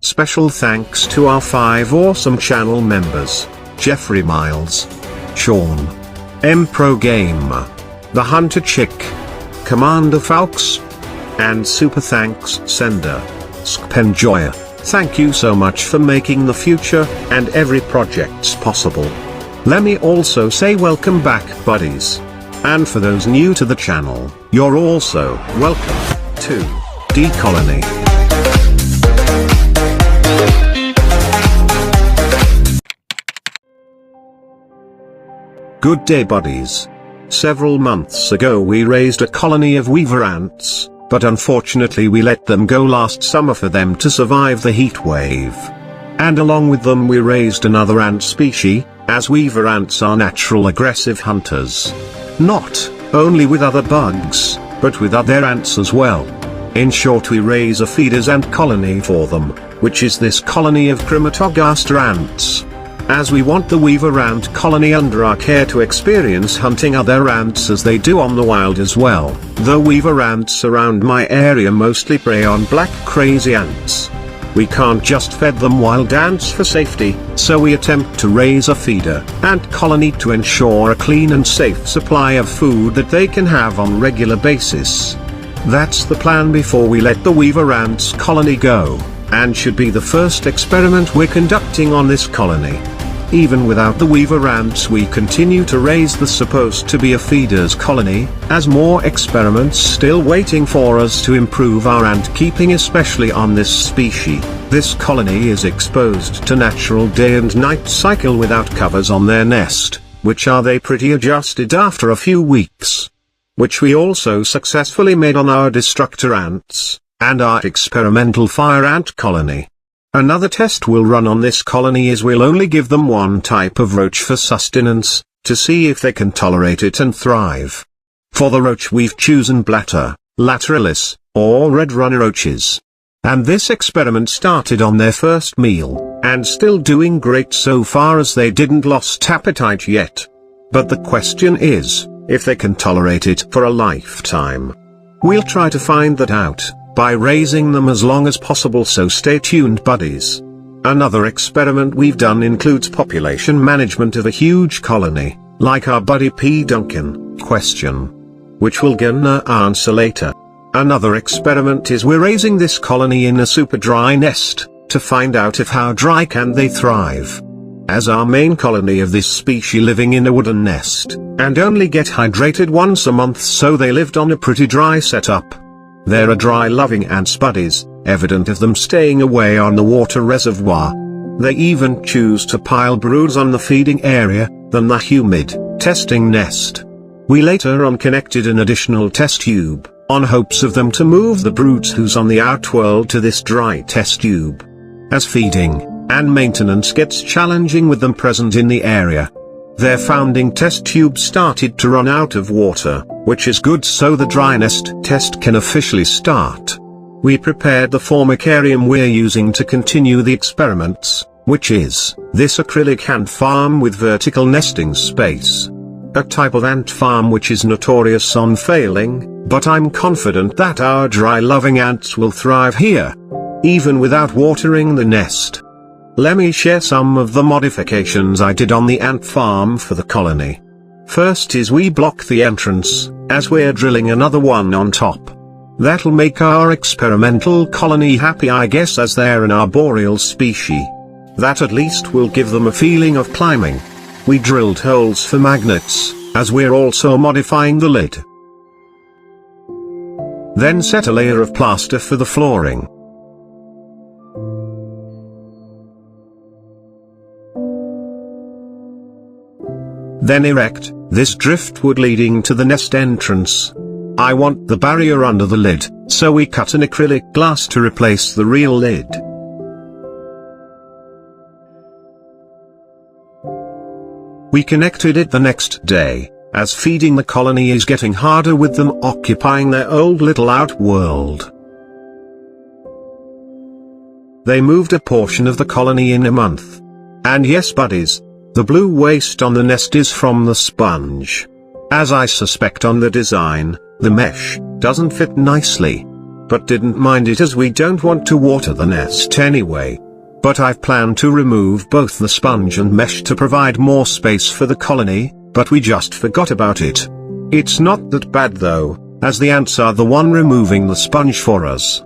Special thanks to our 5 awesome channel members: Jeffrey Miles, Sean, Pro Gamer, The Hunter Chick, Commander Falks, and super thanks sender, Spenjoya. Thank you so much for making the future and every projects possible. Let me also say welcome back, buddies. And for those new to the channel, you're also welcome to D Colony. Good day, buddies. Several months ago we raised a colony of weaver ants, but unfortunately we let them go last summer for them to survive the heat wave. And along with them we raised another ant species, as weaver ants are natural aggressive hunters. Not only with other bugs, but with other ants as well. In short, we raise a feeders ant colony for them, which is this colony of Chromatogaster ants. As we want the weaver ant colony under our care to experience hunting other ants as they do on the wild as well. The weaver ants around my area mostly prey on black crazy ants. We can't just feed them wild ants for safety, so we attempt to raise a feeder ant colony to ensure a clean and safe supply of food that they can have on regular basis. That's the plan before we let the weaver ants colony go, and should be the first experiment we're conducting on this colony. Even without the weaver ants we continue to raise the supposed to be a feeders colony, as more experiments still waiting for us to improve our ant keeping, especially on this species. This colony is exposed to natural day and night cycle without covers on their nest, which they pretty adjusted after a few weeks. Which we also successfully made on our destructor ants, and our experimental fire ant colony. Another test we'll run on this colony is we'll only give them one type of roach for sustenance, to see if they can tolerate it and thrive. For the roach we've chosen Blatter, lateralis, or red runner roaches. And this experiment started on their first meal, and still doing great so far as they didn't lost appetite yet. But the question is, if they can tolerate it for a lifetime. We'll try to find that out by raising them as long as possible, so stay tuned, buddies. Another experiment we've done includes population management of a huge colony, like our buddy P. Duncan, which we'll gonna answer later. Another experiment is we're raising this colony in a super dry nest, to find out if how dry can they thrive. As our main colony of this species living in a wooden nest, and only get hydrated once a month, so they lived on a pretty dry setup. They're a dry-loving ants, buddies, evident of them staying away on the water reservoir. They even choose to pile broods on the feeding area, than the humid, testing nest. We later on connected an additional test tube, on hopes of them to move the broods who's on the outworld to this dry test tube. As feeding and maintenance gets challenging with them present in the area, their founding test tube started to run out of water, which is good, so the dry nest test can officially start. We prepared the Formicarium we're using to continue the experiments, which is this acrylic ant farm with vertical nesting space. A type of ant farm which is notorious on failing, but I'm confident that our dry-loving ants will thrive here, even without watering the nest. Let me share some of the modifications I did on the ant farm for the colony. First is we block the entrance, as we're drilling another one on top. That'll make our experimental colony happy, I guess, as they're an arboreal species. That at least will give them a feeling of climbing. We drilled holes for magnets, as we're also modifying the lid. Then set a layer of plaster for the flooring. Then erect this driftwood leading to the nest entrance. I want the barrier under the lid, so we cut an acrylic glass to replace the real lid. We connected it the next day, as feeding the colony is getting harder with them occupying their old little outworld. They moved a portion of the colony in a month. And yes, buddies, the blue waste on the nest is from the sponge. As I suspect on the design, the mesh doesn't fit nicely. but didn't mind it as we don't want to water the nest anyway. But I've planned to remove both the sponge and mesh to provide more space for the colony, but we just forgot about it. It's not that bad though, as the ants are the one removing the sponge for us.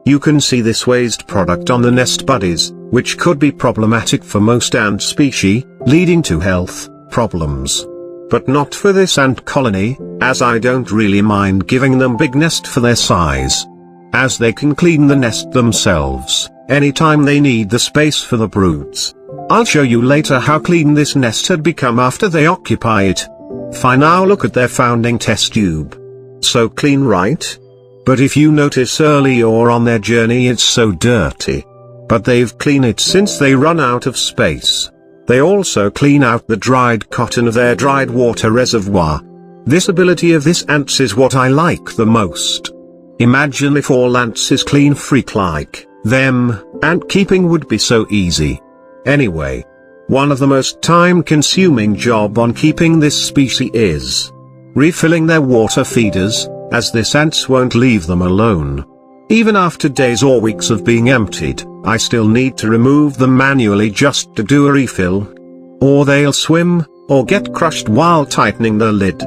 You can see this waste product on the nest buddies, which could be problematic for most ant species, leading to health problems. But not for this ant colony, as I don't really mind giving them big nest for their size, as they can clean the nest themselves, anytime they need the space for the broods. I'll show you later how clean this nest had become after they occupy it. Fine, now look at their founding test tube. So clean, right? But if you notice early or on their journey it's so dirty. But they've cleaned it since they run out of space. They also clean out the dried cotton of their dried water reservoir. This ability of this ants is what I like the most. Imagine if all ants is clean freak like them, ant keeping would be so easy. Anyway, one of the most time-consuming job on keeping this species is refilling their water feeders, as this ants won't leave them alone. Even after days or weeks of being emptied, I still need to remove them manually just to do a refill. Or they'll swim, or get crushed while tightening the lid.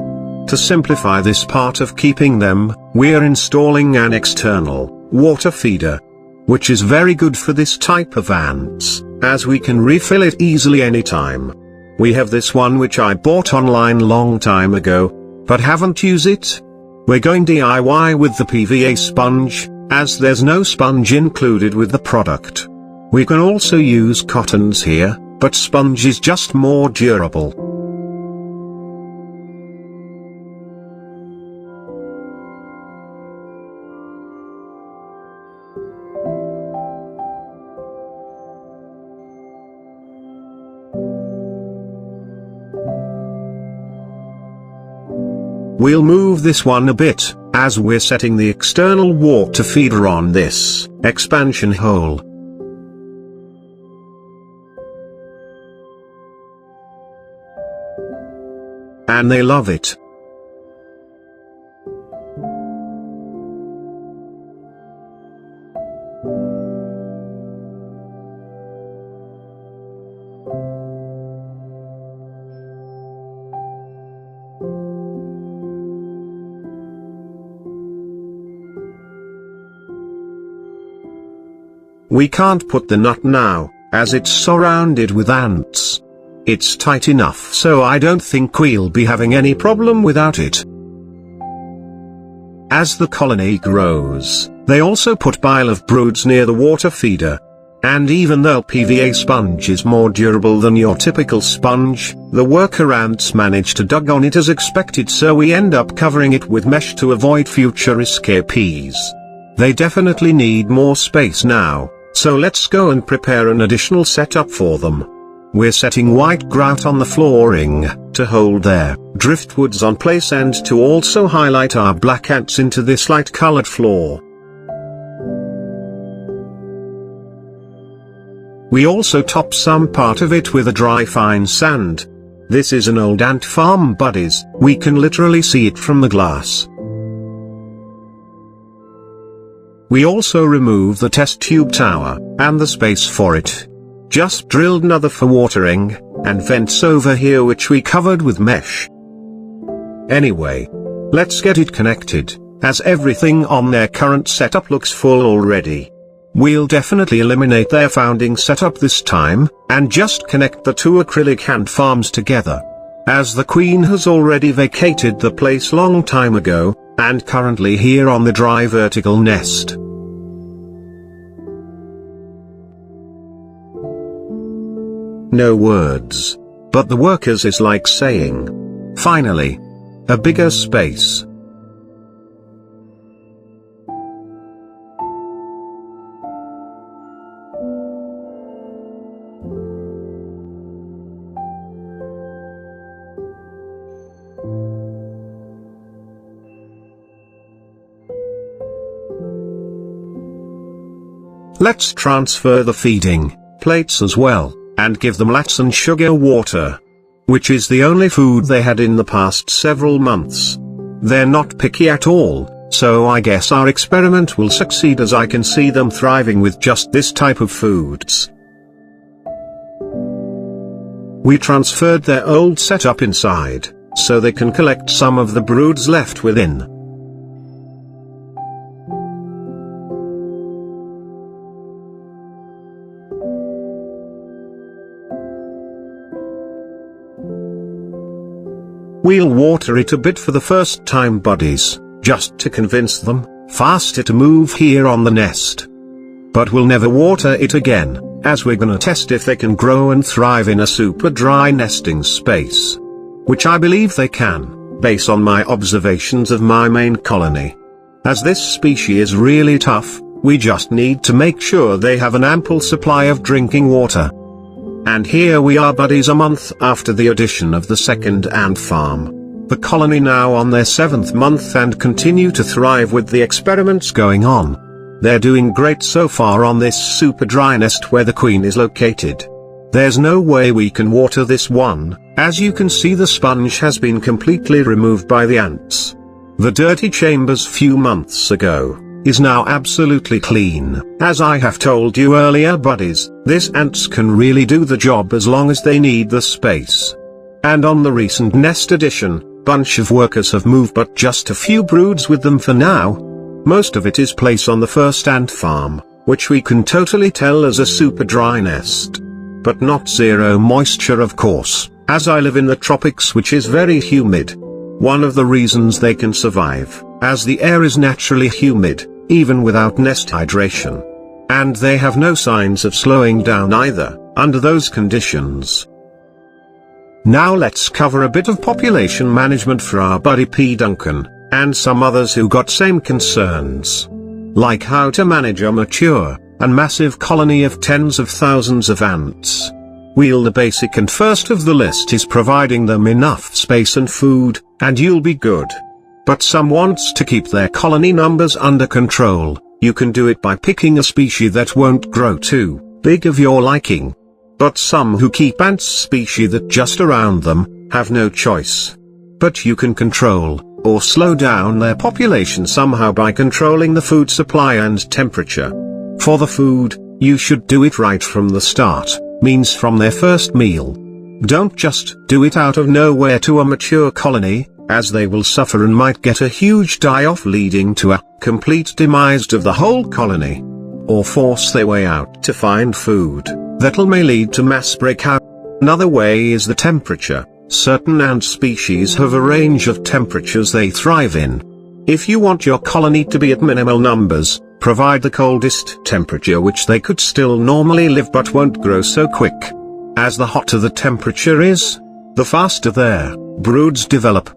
To simplify this part of keeping them, we're installing an external water feeder, which is very good for this type of ants, as we can refill it easily anytime. We have this one which I bought online long time ago, but haven't used it. We're going DIY with the PVA sponge, as there's no sponge included with the product. We can also use cottons here, but sponge is just more durable. We'll move this one a bit, as we're setting the external water feeder on this expansion hole. And they love it. We can't put the nut now, as it's surrounded with ants. It's tight enough so I don't think we'll be having any problem without it. As the colony grows, they also put pile of broods near the water feeder. And even though PVA sponge is more durable than your typical sponge, the worker ants manage to dug on it as expected, so we end up covering it with mesh to avoid future escapees. They definitely need more space now. So let's go and prepare an additional setup for them. We're setting white grout on the flooring, to hold their driftwoods on place and to also highlight our black ants into this light colored floor. We also top some part of it with a dry fine sand. This is an old ant farm buddies, we can literally see it from the glass. We also remove the test tube tower, and the space for it. Just drilled another for watering, and vents over here which we covered with mesh. Anyway, let's get it connected, as everything on their current setup looks full already. We'll definitely eliminate their founding setup this time, and just connect the two acrylic ant farms together. As the queen has already vacated the place long time ago, and currently here on the dry vertical nest. No words, but the workers is like saying, finally, a bigger space. Let's transfer the feeding plates as well, and give them lattes and sugar water, which is the only food they had in the past several months. They're not picky at all, So I guess our experiment will succeed, as I can see them thriving with just this type of foods. We transferred their old setup inside, so they can collect some of the broods left within. We'll water it a bit for the first time, buddies, just to convince them faster to move here on the nest. But we'll never water it again, as we're gonna test if they can grow and thrive in a super dry nesting space. Which I believe they can, based on my observations of my main colony. As this species is really tough, we just need to make sure they have an ample supply of drinking water. And here we are, buddies, a month after the addition of the second ant farm. The colony now on their 7th month and continue to thrive with the experiments going on. They're doing great so far on this super dry nest where the queen is located. There's no way we can water this one, as you can see the sponge has been completely removed by the ants. The dirty chambers few months ago is now absolutely clean. As I have told you earlier, buddies, these ants can really do the job as long as they need the space. And on the recent nest addition, bunch of workers have moved, but just a few broods with them for now. Most of it is placed on the first ant farm, which we can totally tell as a super dry nest. But not zero moisture, of course, as I live in the tropics, which is very humid. One of the reasons they can survive, as the air is naturally humid, even without nest hydration. And they have no signs of slowing down either, under those conditions. Now let's cover a bit of population management for our buddy P. Duncan, and some others who got same concerns. Like how to manage a mature and massive colony of tens of thousands of ants. The basic and first of the list is providing them enough space and food, and you'll be good. But some wants to keep their colony numbers under control. You can do it by picking a species that won't grow too big of your liking. But some who keep ants species that just around them, have no choice. But you can control, or slow down their population somehow by controlling the food supply and temperature. For the food, you should do it right from the start, means from their first meal. Don't just do it out of nowhere to a mature colony, as they will suffer and might get a huge die-off, leading to a complete demise of the whole colony. Or force their way out to find food, that'll may lead to mass breakout. Another way is the temperature. Certain ant species have a range of temperatures they thrive in. If you want your colony to be at minimal numbers, provide the coldest temperature which they could still normally live but won't grow so quick. As the hotter the temperature is, the faster their broods develop.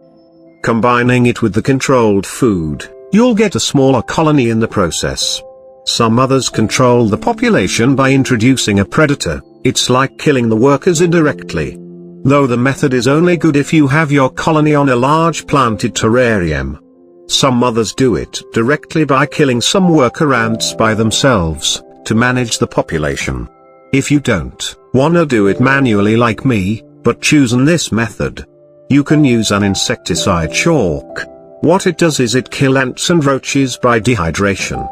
Combining it with the controlled food, you'll get a smaller colony in the process. Some others control the population by introducing a predator. It's like killing the workers indirectly. Though the method is only good if you have your colony on a large planted terrarium. Some others do it directly by killing some worker ants by themselves, to manage the population. If you don't wanna do it manually like me, but choosing this method, you can use an insecticide chalk. What it does is it kills ants and roaches by dehydration.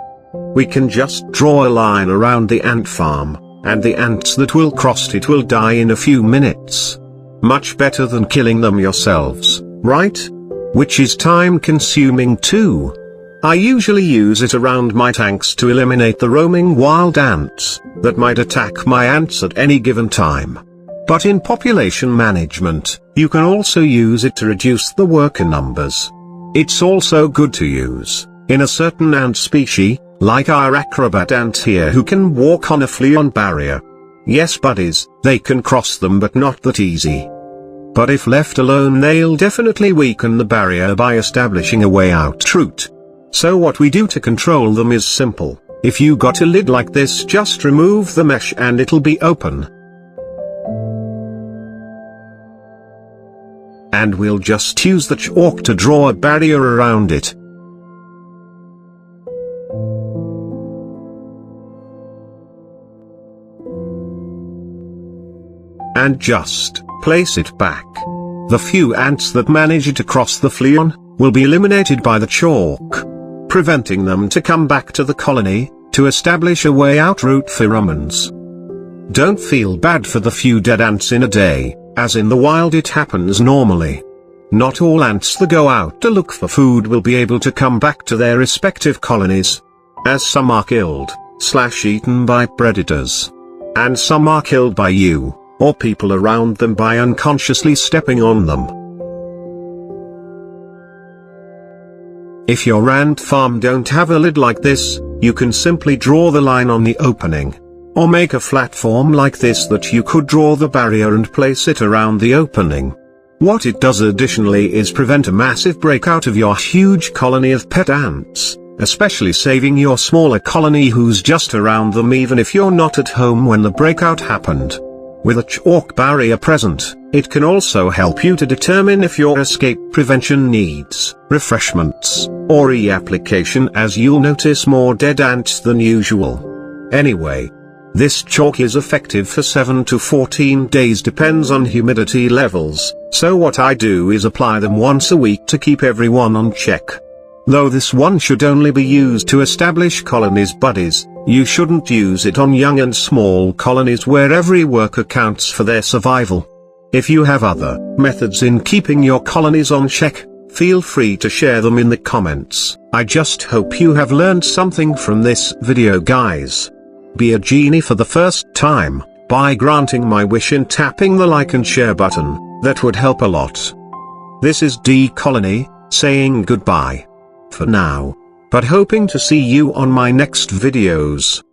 We can just draw a line around the ant farm, and the ants that will cross it will die in a few minutes. Much better than killing them yourselves, right? Which is time consuming too. I usually use it around my tanks to eliminate the roaming wild ants, that might attack my ants at any given time. But in population management, you can also use it to reduce the worker numbers. It's also good to use in a certain ant species, like our acrobat ant here, who can walk on a fleon barrier. Yes, buddies, they can cross them, but not that easy. But if left alone, they'll definitely weaken the barrier by establishing a way out route. So what we do to control them is simple. If you got a lid like this, just remove the mesh and it'll be open. And we'll just use the chalk to draw a barrier around it. And just place it back. The few ants that manage to cross the fleon will be eliminated by the chalk. preventing them to come back to the colony, to establish a way out route pheromones. Don't feel bad for the few dead ants in a day, as in the wild it happens normally. Not all ants that go out to look for food will be able to come back to their respective colonies, as some are killed/eaten by predators. And some are killed by you, or people around them by unconsciously stepping on them. If your ant farm don't have a lid like this, you can simply draw the line on the opening. Or make a flat form like this that you could draw the barrier and place it around the opening. What it does additionally is prevent a massive breakout of your huge colony of pet ants, especially saving your smaller colony who's just around them even if you're not at home when the breakout happened. With a chalk barrier present, it can also help you to determine if your escape prevention needs refreshments or reapplication, as you'll notice more dead ants than usual. Anyway, this chalk is effective for 7 to 14 days, depends on humidity levels, so what I do is apply them once a week to keep everyone on check. Though this one should only be used to establish colonies buddies, you shouldn't use it on young and small colonies where every worker counts for their survival. If you have other methods in keeping your colonies on check, feel free to share them in the comments. I just hope you have learned something from this video, guys. Be a genie for the first time, by granting my wish and tapping the like and share button, that would help a lot. This is D Colony, saying goodbye for now, but hoping to see you on my next videos.